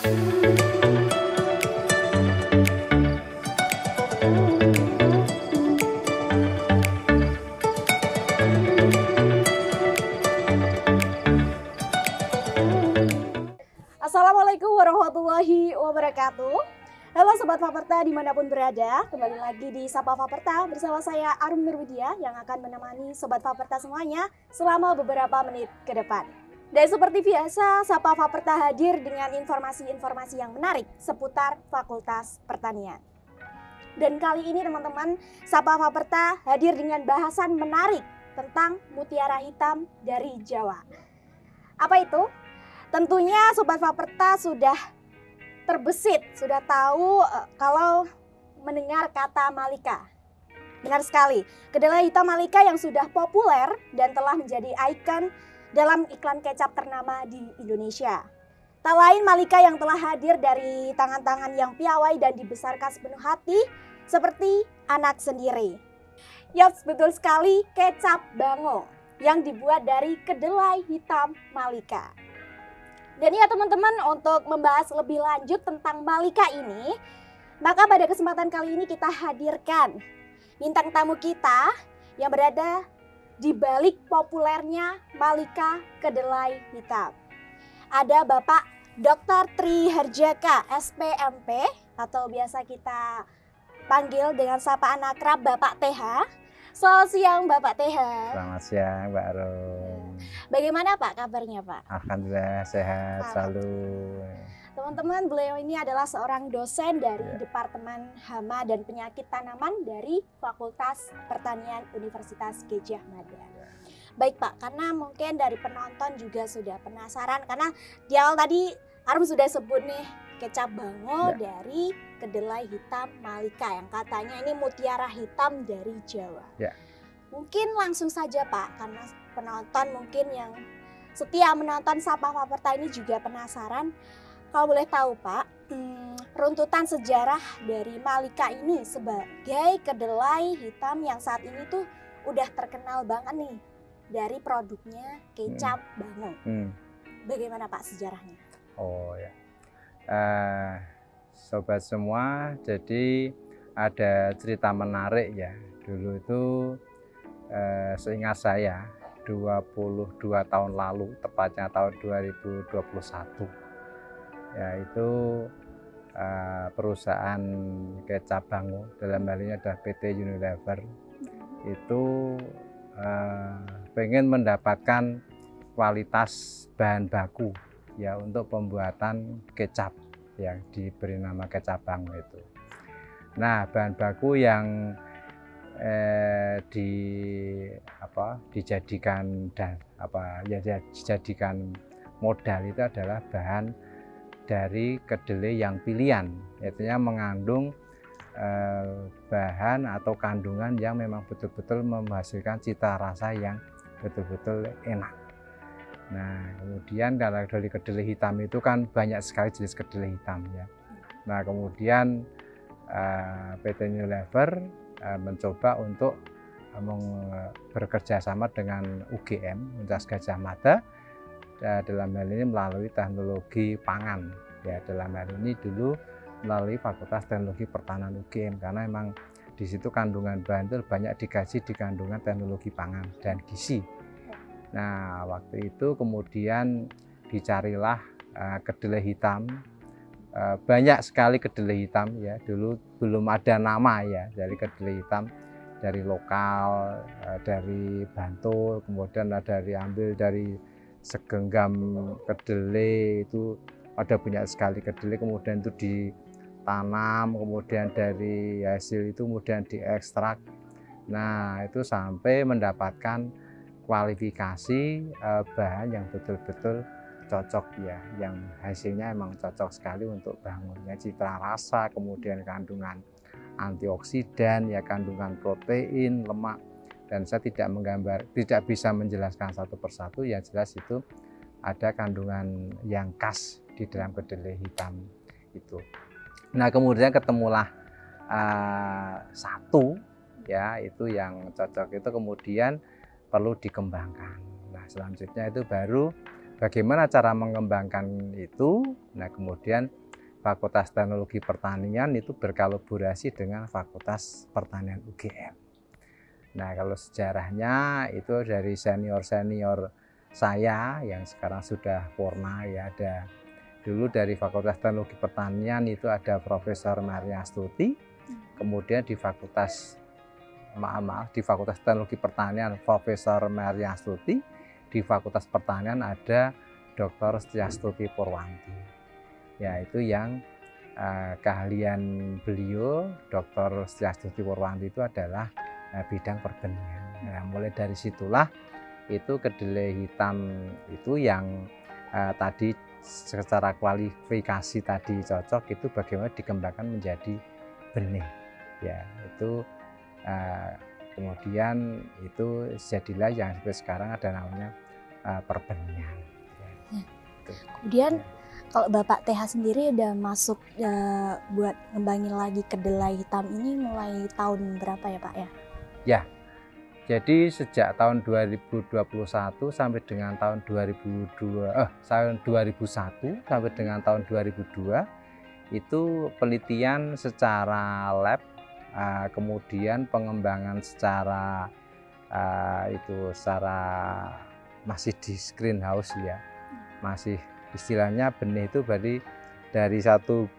Assalamualaikum warahmatullahi wabarakatuh. Halo Sobat Faperta dimanapun berada, kembali lagi di Sapa Faperta bersama saya Arum Nurwidia yang akan menemani Sobat Faperta semuanya selama beberapa menit ke depan. Dan seperti biasa, Sapa Faperta hadir dengan informasi-informasi yang menarik seputar Fakultas Pertanian. Dan kali ini teman-teman, Sapa Faperta hadir dengan bahasan menarik tentang mutiara hitam dari Jawa. Apa itu? Tentunya Sobat Faperta sudah terbesit, sudah tahu kalau mendengar kata Malika. Benar sekali, kedelai hitam Malika yang sudah populer dan telah menjadi ikon dalam iklan kecap ternama di Indonesia. Tak lain Malika yang telah hadir dari tangan-tangan yang piawai dan dibesarkan sepenuh hati seperti anak sendiri. Yaps, betul sekali, kecap Bango yang dibuat dari kedelai hitam Malika. Dan ya teman-teman, untuk membahas lebih lanjut tentang Malika ini, maka pada kesempatan kali ini kita hadirkan bintang tamu kita yang berada di balik populernya Malika kedelai hitam. Ada Bapak Dr. Tri Harjaka, SPMP, atau biasa kita panggil dengan sapaan akrab Bapak TH. Selamat siang Bapak TH. Selamat siang Mbak Rum. Bagaimana Pak kabarnya Pak? Alhamdulillah sehat selalu. Teman-teman, beliau ini adalah seorang dosen dari Departemen Hama dan Penyakit Tanaman dari Fakultas Pertanian Universitas Gadjah Mada. Baik Pak, karena mungkin dari penonton juga sudah penasaran, karena di awal tadi Arum sudah sebut nih kecap Bango dari kedelai hitam Malika yang katanya ini mutiara hitam dari Jawa. Mungkin langsung saja Pak, karena penonton mungkin yang setia menonton Sapa Faperta ini juga penasaran. Kalau boleh tahu Pak, runtutan sejarah dari Malika ini sebagai kedelai hitam yang saat ini tuh udah terkenal banget nih dari produknya kecap Bango. Bagaimana Pak sejarahnya? Oh ya, sobat semua, jadi ada cerita menarik ya. Dulu itu seingat saya 22 tahun lalu, tepatnya tahun 2021, yaitu perusahaan kecap Bango, dalam hal ini adalah PT Unilever, itu pengen mendapatkan kualitas bahan baku ya untuk pembuatan kecap yang diberi nama kecap Bango itu. Nah, bahan baku yang dijadikan modal itu adalah bahan dari kedelai yang pilihan, yaitu mengandung bahan atau kandungan yang memang betul-betul menghasilkan cita rasa yang betul-betul enak. Nah, kemudian kalau dari kedelai hitam itu kan banyak sekali jenis kedelai hitam ya. Nah, kemudian PT Unilever mencoba untuk bekerja sama dengan UGM, Universitas Gadjah Mada, dalam hal ini melalui teknologi pangan. Ya, dalam hal ini dulu melalui Fakultas Teknologi Pertanian UGM, karena memang di situ kandungan bahan itu banyak dikaji di kandungan teknologi pangan dan gizi. Nah, waktu itu kemudian dicarilah kedelai hitam. Banyak sekali kedelai hitam ya, dulu belum ada nama ya dari kedelai hitam, dari lokal, dari Bantul, kemudian ada diambil dari segenggam kedelai, itu ada banyak sekali kedelai, kemudian itu ditanam, kemudian dari hasil itu kemudian diekstrak. Nah, itu sampai mendapatkan kualifikasi bahan yang betul-betul cocok ya, yang hasilnya emang cocok sekali untuk bangunnya citra rasa, kemudian kandungan antioksidan ya, kandungan protein, lemak, dan saya tidak bisa menjelaskan satu persatu, yang jelas itu ada kandungan yang khas di dalam kedelai hitam itu. Nah, kemudian ketemulah satu ya, itu yang cocok, itu kemudian perlu dikembangkan. Nah, selanjutnya itu baru bagaimana cara mengembangkan itu. Nah, Nah, kemudian Fakultas Teknologi Pertanian itu berkolaborasi dengan Fakultas Pertanian UGM. Nah, kalau sejarahnya itu dari senior-senior saya yang sekarang sudah purna ya, ada dulu dari Fakultas Teknologi Pertanian itu ada Profesor Maria Astuti, kemudian di Fakultas Teknologi Pertanian Profesor Maria Astuti, di Fakultas Pertanian ada Dr. Setiastuti Purwanti. Ya, itu yang keahlian beliau Dr. Setiastuti Purwanti itu adalah bidang perbenihan. Nah, mulai dari situlah itu kedelai hitam itu yang tadi secara kualifikasi tadi cocok itu bagaimana dikembangkan menjadi benih. Ya, itu kemudian itu jadilah yang sekarang ada namanya perbenihan. Ya, kemudian kalau Bapak TH sendiri udah masuk buat ngembangin lagi kedelai hitam ini mulai tahun berapa ya Pak ya? Ya, jadi sejak tahun 2021 sampai dengan tahun 2001 sampai dengan tahun 2002 itu penelitian secara lab, kemudian pengembangan secara secara masih di greenhouse ya, masih istilahnya benih itu berarti dari satu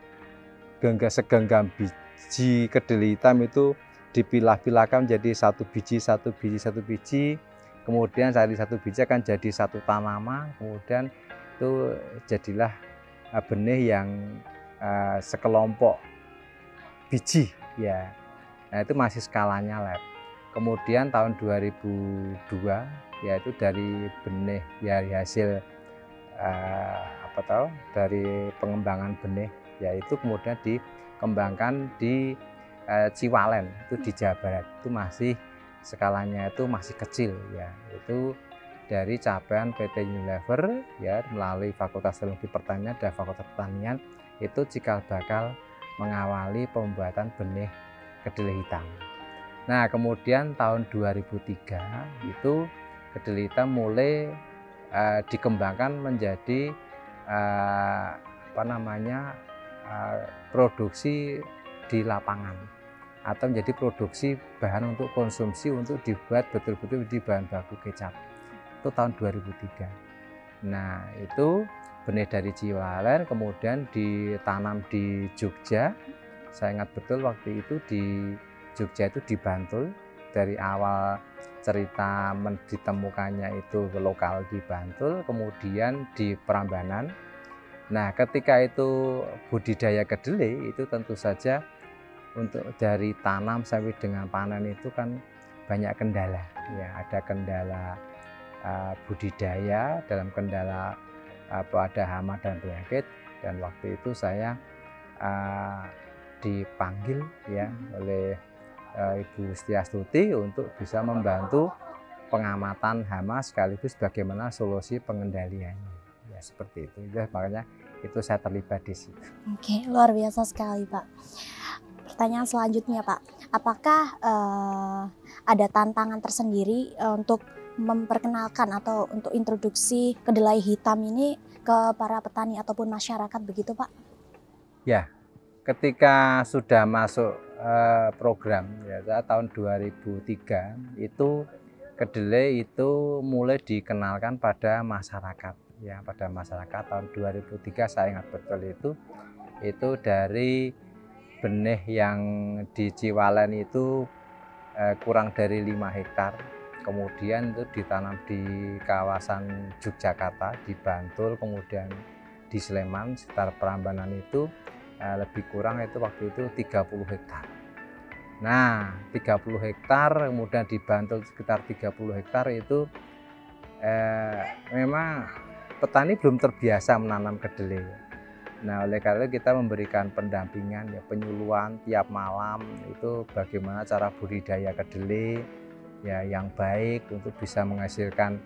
segenggam biji kedelai hitam itu dipilah-pilahkan menjadi satu biji, kemudian dari satu biji akan jadi satu tanaman, kemudian itu jadilah benih yang sekelompok biji ya. Nah, itu masih skalanya lab. Kemudian tahun 2002 yaitu dari benih ya hasil dari pengembangan benih yaitu kemudian dikembangkan di Ciwalen itu di Jawa Barat, itu masih skalanya itu masih kecil ya, itu dari capaian PT Unilever ya melalui Fakultas Teknologi Pertanian dan Fakultas Pertanian itu cikal bakal mengawali pembuatan benih kedelai hitam. Nah, kemudian tahun 2003 itu kedelai hitam mulai dikembangkan menjadi produksi di lapangan atau menjadi produksi bahan untuk konsumsi untuk dibuat betul-betul di bahan baku kecap. Itu tahun 2003. Nah, itu benih dari Ciwalen kemudian ditanam di Jogja. Saya ingat betul waktu itu di Jogja itu di Bantul, dari awal cerita ditemukannya itu lokal di Bantul, kemudian di Prambanan. Nah, ketika itu budidaya kedelai itu tentu saja untuk dari tanam sampai dengan panen itu kan banyak kendala. Ya, ada kendala budidaya, dalam kendala ada hama dan penyakit. Dan waktu itu saya dipanggil ya oleh Ibu Setiastuti untuk bisa membantu pengamatan hama sekaligus bagaimana solusi pengendaliannya. Ya, seperti itu. Ya, makanya itu saya terlibat di situ. Oke, luar biasa sekali Pak. Pertanyaan selanjutnya Pak, apakah ada tantangan tersendiri untuk memperkenalkan atau untuk introduksi kedelai hitam ini ke para petani ataupun masyarakat begitu Pak? Ya, ketika sudah masuk program ya tahun 2003 itu kedelai itu mulai dikenalkan pada masyarakat ya, pada masyarakat tahun 2003 saya ingat betul itu dari benih yang di Ciwalen itu kurang dari 5 hektar, kemudian itu ditanam di kawasan Yogyakarta, di Bantul, kemudian di Sleman sekitar Prambanan itu lebih kurang itu waktu itu 30 hektar. Nah, 30 hektar kemudian di Bantul sekitar 30 hektar itu memang petani belum terbiasa menanam kedelai. Nah, oleh karena kita memberikan pendampingan ya, penyuluhan tiap malam itu bagaimana cara budidaya kedelai ya yang baik untuk bisa menghasilkan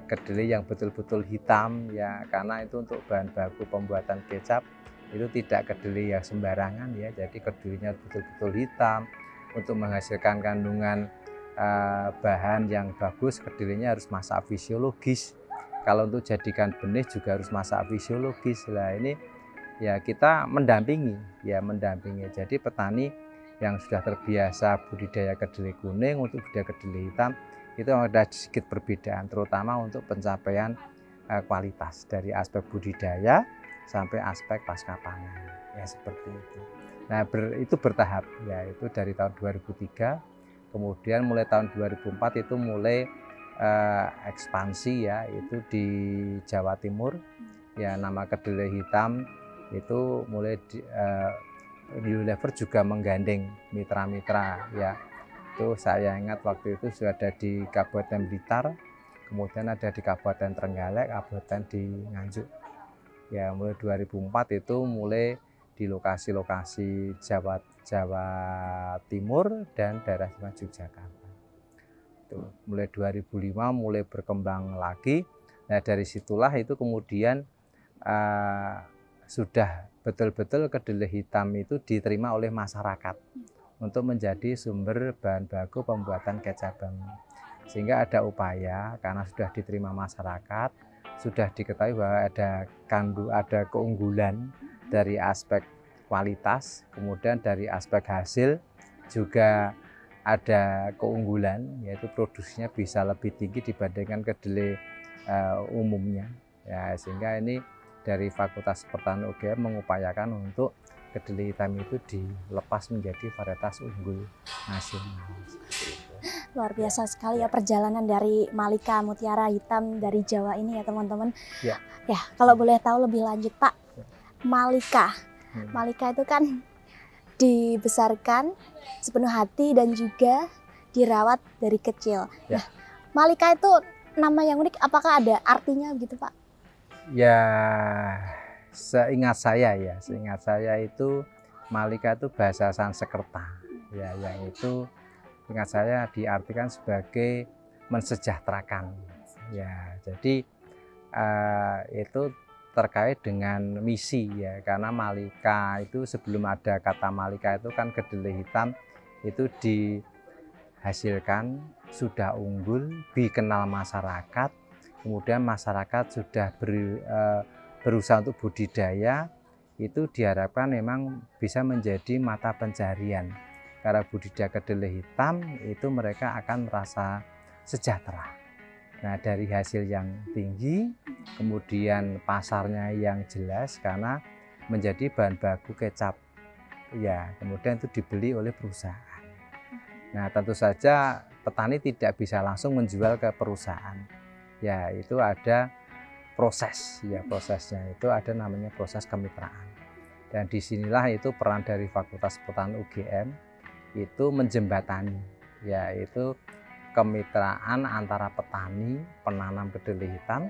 kedelai yang betul-betul hitam ya, karena itu untuk bahan baku pembuatan kecap itu tidak kedelai yang sembarangan ya, jadi kedelainya betul-betul hitam. Untuk menghasilkan kandungan bahan yang bagus kedelainya harus masak fisiologis kalau untuk jadikan benih juga harus masa fisiologis. Lah ini ya kita mendampingi. Jadi petani yang sudah terbiasa budidaya kedelai kuning untuk budidaya kedelai hitam itu ada sedikit perbedaan, terutama untuk pencapaian kualitas dari aspek budidaya sampai aspek pasca panen. Ya seperti itu. Nah, itu bertahap ya, itu dari tahun 2003, kemudian mulai tahun 2004 itu mulai ekspansi ya, itu di Jawa Timur ya, nama kedelai hitam itu mulai Unilever juga menggandeng mitra-mitra ya. Itu saya ingat waktu itu sudah ada di Kabupaten Blitar, kemudian ada di Kabupaten Trenggalek, Kabupaten di Nganjuk. Ya, mulai 2004 itu mulai di lokasi-lokasi Jawa Timur dan daerah Yogyakarta. Itu mulai 2005 mulai berkembang lagi. Nah, dari situlah itu kemudian sudah betul-betul kedelai hitam itu diterima oleh masyarakat untuk menjadi sumber bahan baku pembuatan kecap bangun. Sehingga ada upaya, karena sudah diterima masyarakat, sudah diketahui bahwa ada keunggulan dari aspek kualitas, kemudian dari aspek hasil juga ada keunggulan, yaitu produksinya bisa lebih tinggi dibandingkan kedelai umumnya. Ya, sehingga ini dari Fakultas Pertanian UGM mengupayakan untuk kedelai hitam itu dilepas menjadi varietas unggul nasional. Luar biasa sekali ya perjalanan dari Malika Mutiara Hitam dari Jawa ini ya teman-teman. Ya, kalau boleh tahu lebih lanjut Pak, Malika itu kan dibesarkan sepenuh hati dan juga dirawat dari kecil. Nah, Malika itu nama yang unik, apakah ada artinya begitu Pak? Ya, seingat saya itu Malika itu bahasa Sanskerta ya, yang itu ingat saya diartikan sebagai mensejahterakan ya. Jadi itu terkait dengan misi ya, karena Malika itu sebelum ada kata Malika itu kan kedelai hitam itu dihasilkan sudah unggul, dikenal masyarakat, kemudian masyarakat sudah berusaha untuk budidaya, itu diharapkan memang bisa menjadi mata pencarian. Karena budidaya kedelai hitam itu mereka akan merasa sejahtera. Nah, dari hasil yang tinggi, kemudian pasarnya yang jelas karena menjadi bahan baku kecap. Ya, kemudian itu dibeli oleh perusahaan. Nah, tentu saja petani tidak bisa langsung menjual ke perusahaan. Ya, itu ada proses. Ya, prosesnya itu ada namanya proses kemitraan. Dan disinilah itu peran dari Fakultas Pertanian UGM itu menjembatani, yaitu kemitraan antara petani penanam kedelai hitam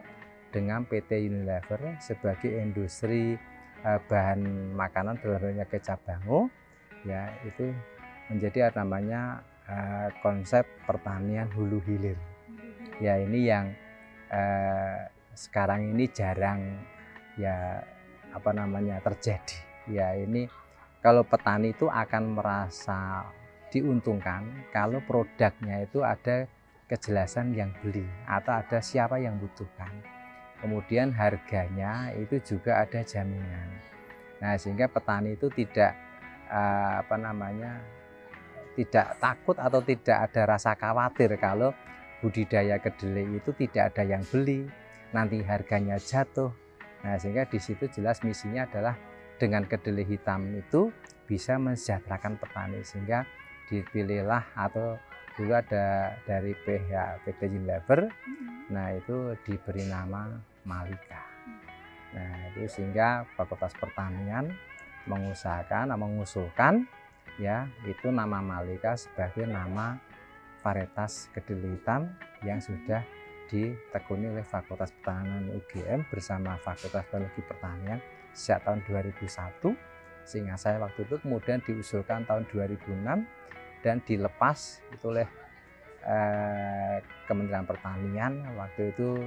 dengan PT Unilever sebagai industri bahan makanan dalam halnya kecap bango, ya itu menjadi namanya konsep pertanian hulu hilir. Ya, ini yang sekarang ini jarang ya terjadi. Ya, ini kalau petani itu akan merasa diuntungkan kalau produknya itu ada kejelasan yang beli atau ada siapa yang butuhkan. Kemudian harganya itu juga ada jaminan. Nah, sehingga petani itu tidak tidak takut atau tidak ada rasa khawatir kalau budidaya kedelai itu tidak ada yang beli, nanti harganya jatuh. Nah, sehingga di situ jelas misinya adalah dengan kedelai hitam itu bisa mensejahterakan petani, sehingga dipilihlah atau dulu ada dari pihak PT Unilever, nah itu diberi nama Malika. Nah, itu sehingga Fakultas Pertanian mengusulkan ya itu nama Malika sebagai nama varietas kedelai hitam yang sudah ditekuni oleh Fakultas Pertanian UGM bersama Fakultas Teknologi Pertanian sejak tahun 2001, sehingga saya waktu itu kemudian diusulkan tahun 2006 dan dilepas itu oleh Kementerian Pertanian. Waktu itu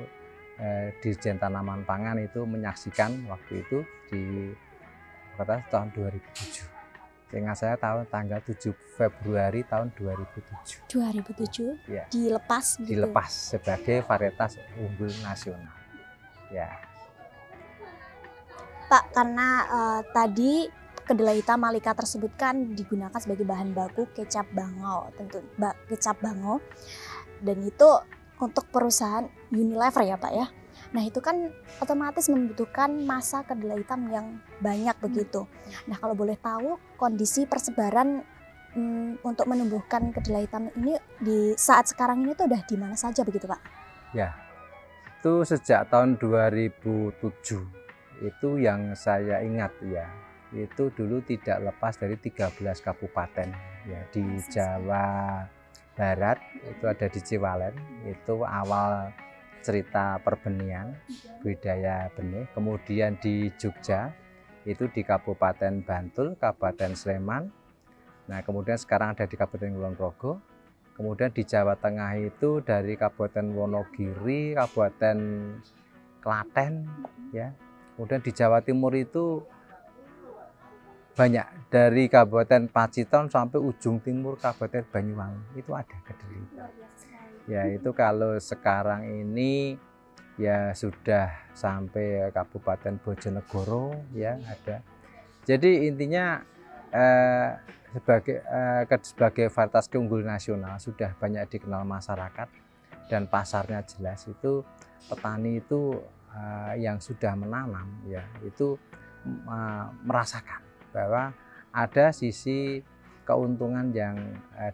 Dirjen Tanaman Pangan itu menyaksikan waktu itu di tahun 2007. Sehingga saya tanggal 7 Februari tahun 2007. 2007 ya. Dilepas gitu. Dilepas sebagai varietas unggul nasional. ya. Pak, karena tadi kedelai hitam Malika tersebut kan digunakan sebagai bahan baku kecap bangau, tentu kecap bangau, dan itu untuk perusahaan Unilever ya Pak ya. Nah itu kan otomatis membutuhkan masa kedelai hitam yang banyak begitu. Nah kalau boleh tahu kondisi persebaran untuk menumbuhkan kedelai hitam ini di saat sekarang ini tuh udah di mana saja begitu Pak? Ya, itu sejak tahun 2007 itu yang saya ingat ya, itu dulu tidak lepas dari 13 kabupaten ya di Jawa Barat, itu ada di Ciwalen, itu awal cerita perbenihan budidaya benih. Kemudian di Jogja itu di Kabupaten Bantul, Kabupaten Sleman. Nah kemudian sekarang ada di Kabupaten Kulon Progo. Kemudian di Jawa Tengah itu dari Kabupaten Wonogiri, Kabupaten Klaten, ya. Kemudian di Jawa Timur itu banyak, dari Kabupaten Pacitan sampai ujung timur Kabupaten Banyuwangi itu ada kedelai hitam. Ya itu kalau sekarang ini ya sudah sampai Kabupaten Bojonegoro ya ada. Jadi intinya sebagai varietas keunggulan nasional sudah banyak dikenal masyarakat dan pasarnya jelas. Itu petani itu yang sudah menanam ya itu merasakan bahwa ada sisi keuntungan yang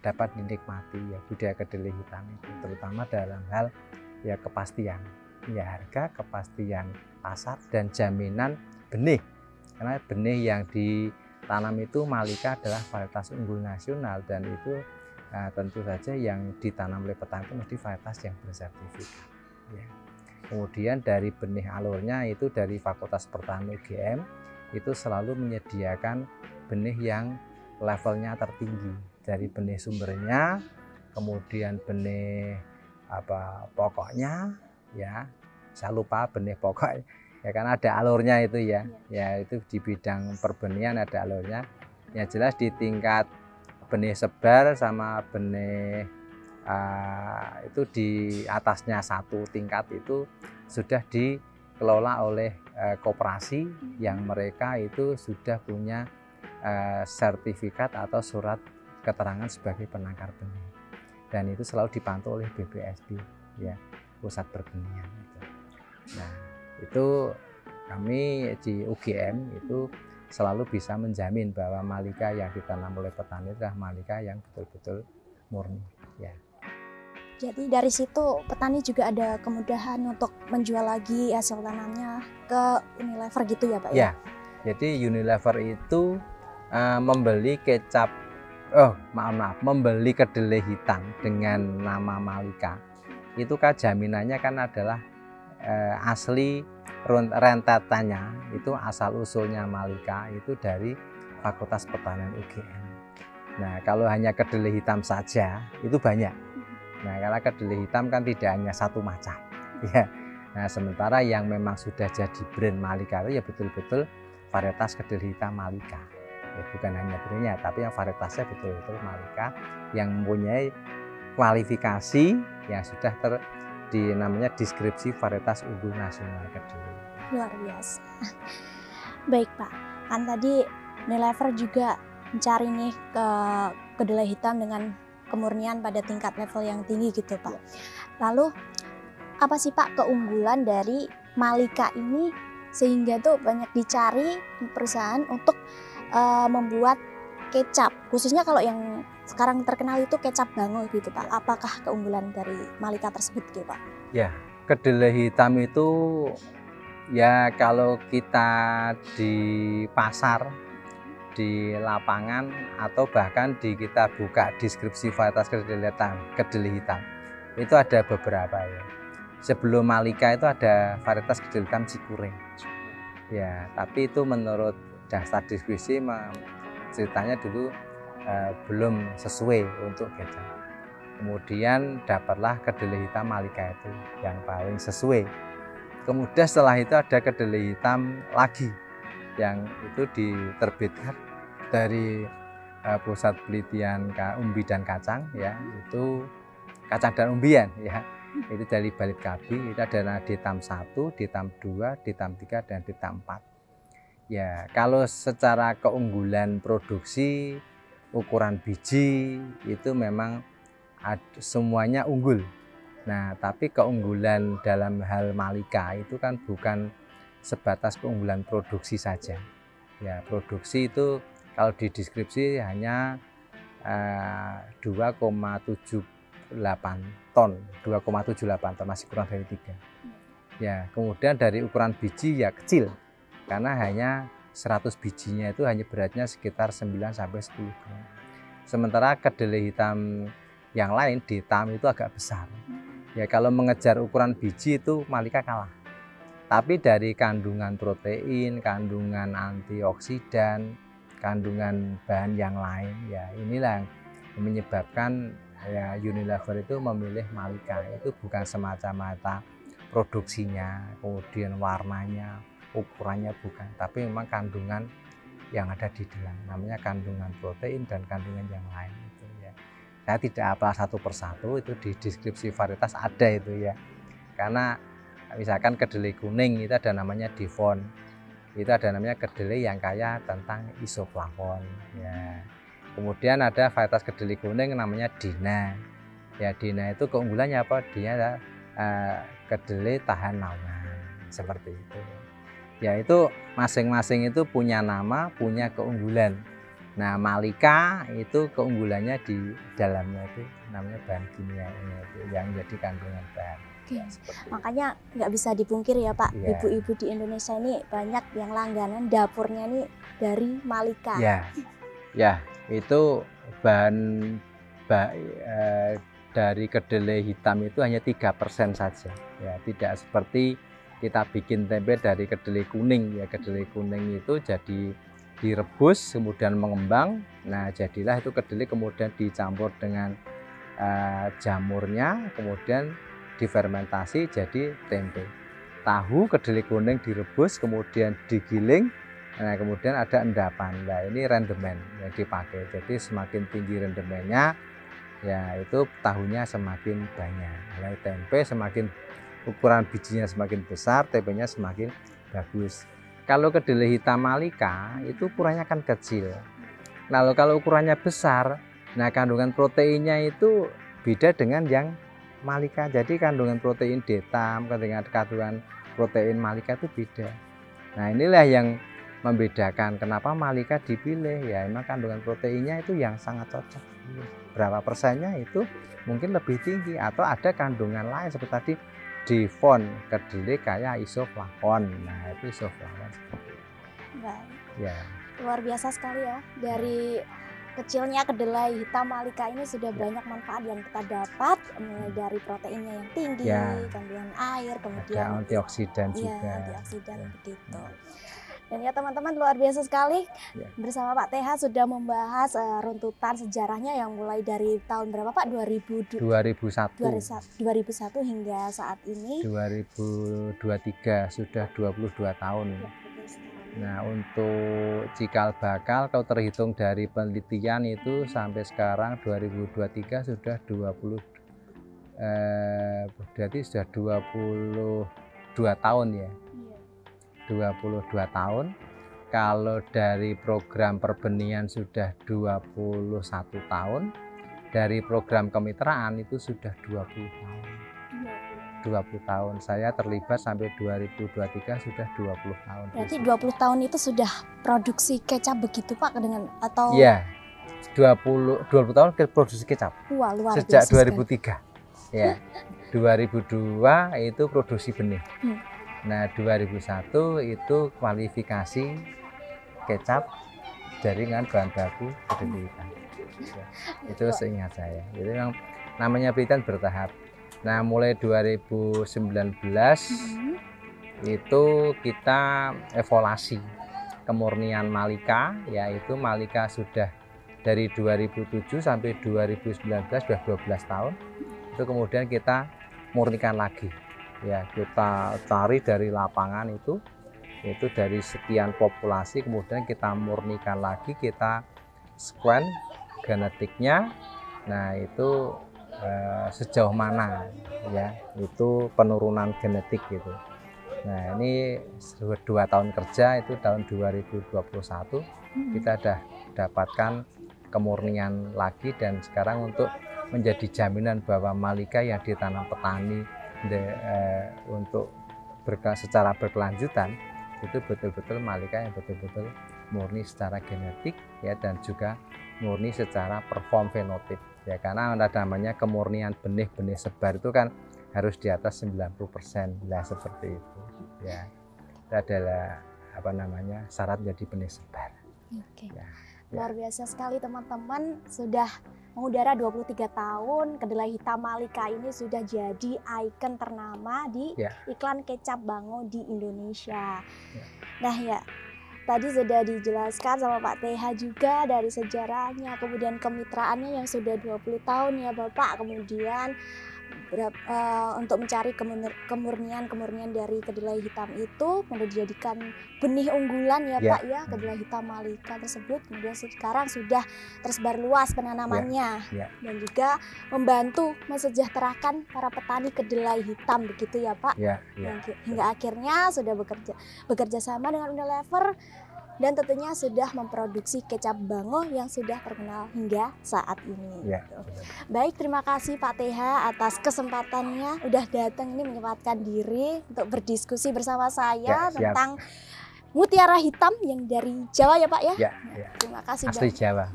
dapat dinikmati ya budidaya kedelai hitam itu, terutama dalam hal ya kepastian ya harga, kepastian pasar, dan jaminan benih. Karena benih yang ditanam itu Malika adalah varietas unggul nasional, dan itu tentu saja yang ditanam oleh petani itu mesti varietas yang bersertifikat ya. Kemudian dari benih alurnya itu dari Fakultas Pertanian UGM itu selalu menyediakan benih yang levelnya tertinggi, dari benih sumbernya, kemudian benih pokoknya ya, saya lupa benih pokok ya karena ada alurnya itu ya, ya itu di bidang perbenihan ada alurnya. Yang jelas di tingkat benih sebar sama benih itu di atasnya satu tingkat itu sudah dikelola oleh koperasi yang mereka itu sudah punya sertifikat atau surat keterangan sebagai penangkar benih, dan itu selalu dipantau oleh BPSB ya, pusat perbenihan itu. Nah itu kami di UGM itu selalu bisa menjamin bahwa Malika yang ditanam oleh petani adalah Malika yang betul-betul murni ya. Jadi dari situ petani juga ada kemudahan untuk menjual lagi hasil tanamnya ke Unilever gitu ya Pak ya? Jadi Unilever itu membeli kecap, membeli kedelai hitam dengan nama Malika. Itu kan jaminannya kan adalah asli rentetannya itu asal usulnya Malika itu dari Fakultas Pertanian UGM. Nah kalau hanya kedelai hitam saja itu banyak. Nah karena kedelai hitam kan tidak hanya satu macam ya. Nah sementara yang memang sudah jadi brand Malika itu ya betul-betul varietas kedelai hitam Malika ya, bukan hanya brandnya tapi yang varietasnya betul-betul Malika yang mempunyai kualifikasi yang sudah namanya deskripsi varietas unggul nasional kedelai. Luar biasa. Baik Pak, kan tadi Unilever juga mencari nih ke kedelai hitam dengan kemurnian pada tingkat level yang tinggi gitu Pak. Lalu apa sih Pak keunggulan dari Malika ini sehingga tuh banyak dicari perusahaan untuk membuat kecap, khususnya kalau yang sekarang terkenal itu kecap bangau gitu Pak. Apakah keunggulan dari Malika tersebut gitu Pak? Ya, kedelai hitam itu ya kalau kita di pasar, di lapangan, atau bahkan kita buka deskripsi varietas kedelai hitam itu ada beberapa ya. Sebelum Malika itu ada varietas kedelai hitam Cikuring ya, tapi itu menurut daftar deskripsi ceritanya dulu belum sesuai untuk kecap. Kemudian dapatlah kedelai hitam Malika itu yang paling sesuai. Kemudian setelah itu ada kedelai hitam lagi yang itu diterbitkan dari Pusat Penelitian Umbi dan Kacang ya, itu kacang dan umbian ya. Itu dari Balit Kabi, itu ada Ditam 1, Ditam 2, Ditam 3, dan Ditam 4. Ya, kalau secara keunggulan produksi, ukuran biji itu memang semuanya unggul. Nah, tapi keunggulan dalam hal Malika itu kan bukan sebatas keunggulan produksi saja. Ya, produksi itu kalau di deskripsi hanya 2,78 ton, 2,78 ton, masih kurang dari 3. Ya, kemudian dari ukuran biji ya kecil, karena hanya 100 bijinya itu hanya beratnya sekitar 9 sampai 10 gram. Sementara kedelai hitam yang lain, Ditam itu agak besar. Ya, kalau mengejar ukuran biji itu Malika kalah. Tapi dari kandungan protein, kandungan antioksidan, kandungan bahan yang lain, ya inilah yang menyebabkan ya Unilever itu memilih Malika. Itu bukan semata-mata produksinya, kemudian warnanya, ukurannya, bukan, tapi memang kandungan yang ada di dalam, namanya kandungan protein dan kandungan yang lain itu ya. Saya tidak hafal satu persatu, itu di deskripsi varietas ada itu ya. Karena misalkan kedelai kuning itu ada namanya Devon, itu ada namanya kedelai yang kaya tentang isoflavon ya. Kemudian ada varietas kedelai kuning namanya Dina. Ya, Dina itu keunggulannya apa? Dia kedelai tahan naungan seperti itu. Ya, itu masing-masing itu punya nama, punya keunggulan. Nah, Malika itu keunggulannya di dalamnya itu namanya bahan kimianya itu yang jadi kandungan bahan. Ya, makanya nggak bisa dipungkir ya Pak, ya. Ibu-ibu di Indonesia ini banyak yang langganan dapurnya ini dari Malika. Ya, itu bahan dari kedelai hitam itu hanya 3% saja. Ya, tidak seperti kita bikin tempe dari kedelai kuning ya. Kedelai kuning itu jadi direbus kemudian mengembang. Nah, jadilah itu kedelai kemudian dicampur dengan jamurnya, kemudian difermentasi jadi tempe. Tahu kedelai kuning direbus kemudian digiling. Nah, kemudian ada endapan. Nah, ini rendemen yang dipakai. Jadi semakin tinggi rendemennya, ya itu tahunya semakin banyak. Nah, tempe semakin ukuran bijinya semakin besar, tempenya semakin bagus. Kalau kedelai hitam Malika itu ukurannya kan kecil. Lalu kalau ukurannya besar, nah kandungan proteinnya itu beda dengan yang Malika. Jadi kandungan protein Ditam dengan kandungan protein Malika itu beda. Nah, inilah yang membedakan kenapa Malika dipilih. Ya, emang kandungan proteinnya itu yang sangat cocok. Berapa persennya itu mungkin lebih tinggi, atau ada kandungan lain seperti tadi Devon, kedelai kaya isoflavon. Nah, itu isoflavon. Ya. Luar biasa sekali ya. Dari kecilnya kedelai hitam Malika ini sudah banyak manfaat yang kita dapat, mulai dari proteinnya yang tinggi, kandungan air, kemudian ada antioksidan juga. Antioksidan begitu. Dan ya teman-teman, luar biasa sekali bersama Pak TH sudah membahas runtutan sejarahnya yang mulai dari tahun berapa Pak? 2001 hingga saat ini 2023, sudah 22 tahun. Nah, untuk cikal bakal kalau terhitung dari penelitian itu sampai sekarang 2023 sudah 22 tahun ya. 22 tahun. Kalau dari program perbenihan sudah 21 tahun, dari program kemitraan itu sudah 20 tahun. 20 tahun. Saya terlibat sampai 2023 sudah 20 tahun. Berarti 20 tahun itu sudah produksi kecap begitu Pak dengan atau? Iya. 20 tahun produksi kecap. Wah, luar sejak biasa 2003. Ya. 2002 itu produksi benih. Nah, 2001 itu kualifikasi kecap jaringan bahan baku kedelai hitam. Ya, itu seingat saya. Jadi memang namanya penelitian bertahap. Nah, mulai 2019 itu kita evaluasi kemurnian Malika, yaitu Malika sudah dari 2007 sampai 2019 sudah 12 tahun. Itu kemudian kita murnikan lagi. Ya, kita cari dari lapangan itu dari sekian populasi, kemudian kita murnikan lagi, kita scan genetiknya. Nah, itu sejauh mana ya itu penurunan genetik gitu. Nah ini 2 tahun kerja itu tahun 2021 kita sudah dapatkan kemurnian lagi, dan sekarang untuk menjadi jaminan bahwa Malika yang ditanam petani untuk secara berkelanjutan itu betul-betul Malika yang betul-betul murni secara genetik ya, dan juga murni secara perform fenotip ya, karena namanya kemurnian benih sebar itu kan harus di atas 90% lah, seperti itu ya. Itu adalah syarat menjadi benih sebar. Oke. Ya. Luar biasa sekali teman-teman, sudah mengudara 23 tahun, kedelai hitam Malika ini sudah jadi ikon ternama di iklan kecap Bango di Indonesia. Nah ya, tadi sudah dijelaskan sama Pak TH juga dari sejarahnya, kemudian kemitraannya yang sudah 20 tahun ya Bapak, kemudian untuk mencari kemurnian dari kedelai hitam itu menjadikan benih unggulan ya Pak ya, kedelai hitam Malika tersebut, kemudian sekarang sudah tersebar luas penanamannya dan juga membantu mensejahterakan para petani kedelai hitam begitu ya Pak. Hingga akhirnya sudah bekerja sama dengan Unilever dan tentunya sudah memproduksi kecap Bango yang sudah terkenal hingga saat ini. Baik, terima kasih Pak TH atas kesempatannya udah datang ini, menyempatkan diri untuk berdiskusi bersama saya tentang mutiara hitam yang dari Jawa ya Pak ya. Terima kasih. Asli Jawa.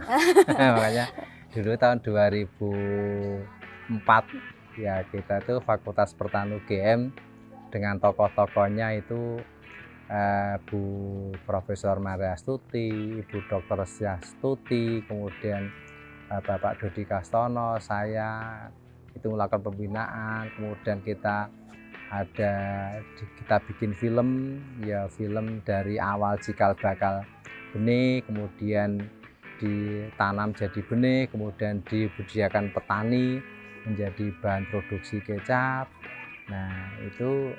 Makanya dulu tahun 2004 ya kita tuh Fakultas Pertanian UGM dengan tokoh-tokohnya itu Bu Profesor Maria Astuti, Ibu Dr. Syastuti, kemudian Bapak Dodi Kastono, saya itu melakukan pembinaan, kemudian kita bikin film ya, film dari awal cikal bakal benih, kemudian ditanam jadi benih, kemudian dibudidayakan petani menjadi bahan produksi kecap. Nah itu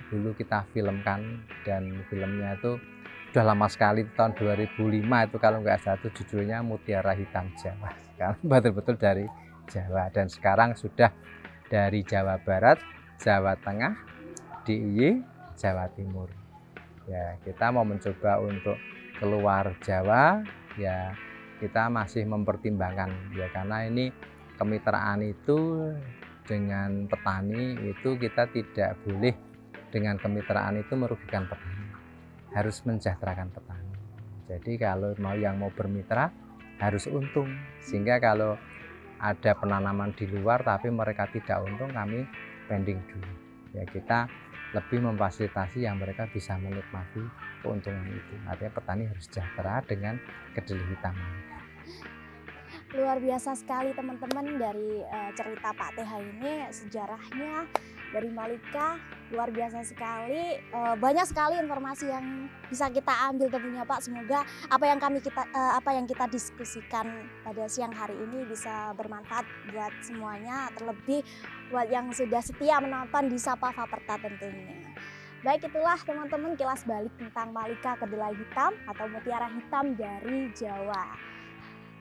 dulu kita filmkan, dan filmnya itu sudah lama sekali, tahun 2005 itu kalau nggak salah, itu judulnya Mutiara Hitam Jawa, kan betul-betul dari Jawa, dan sekarang sudah dari Jawa Barat, Jawa Tengah, DIY, Jawa Timur ya. Kita mau mencoba untuk keluar Jawa ya, kita masih mempertimbangkan ya, karena ini kemitraan itu dengan petani itu kita tidak boleh dengan kemitraan itu merugikan petani, harus mensejahterakan petani. Jadi kalau mau bermitra harus untung, sehingga kalau ada penanaman di luar tapi mereka tidak untung, kami pending dulu ya, kita lebih memfasilitasi yang mereka bisa menikmati keuntungan itu. Artinya petani harus sejahtera dengan kedelai hitam. Luar biasa sekali teman-teman dari cerita Pak TH ini, sejarahnya dari Malika luar biasa sekali. Banyak sekali informasi yang bisa kita ambil tentunya Pak. Semoga apa yang kita diskusikan pada siang hari ini bisa bermanfaat buat semuanya, terlebih buat yang sudah setia menonton di Sapa Faperta tentunya. Baik, itulah teman-teman kilas balik tentang Malika kedelai hitam atau mutiara hitam dari Jawa.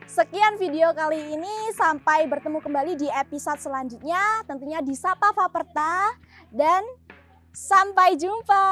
Sekian video kali ini, sampai bertemu kembali di episode selanjutnya tentunya di Sapa Faperta, dan sampai jumpa.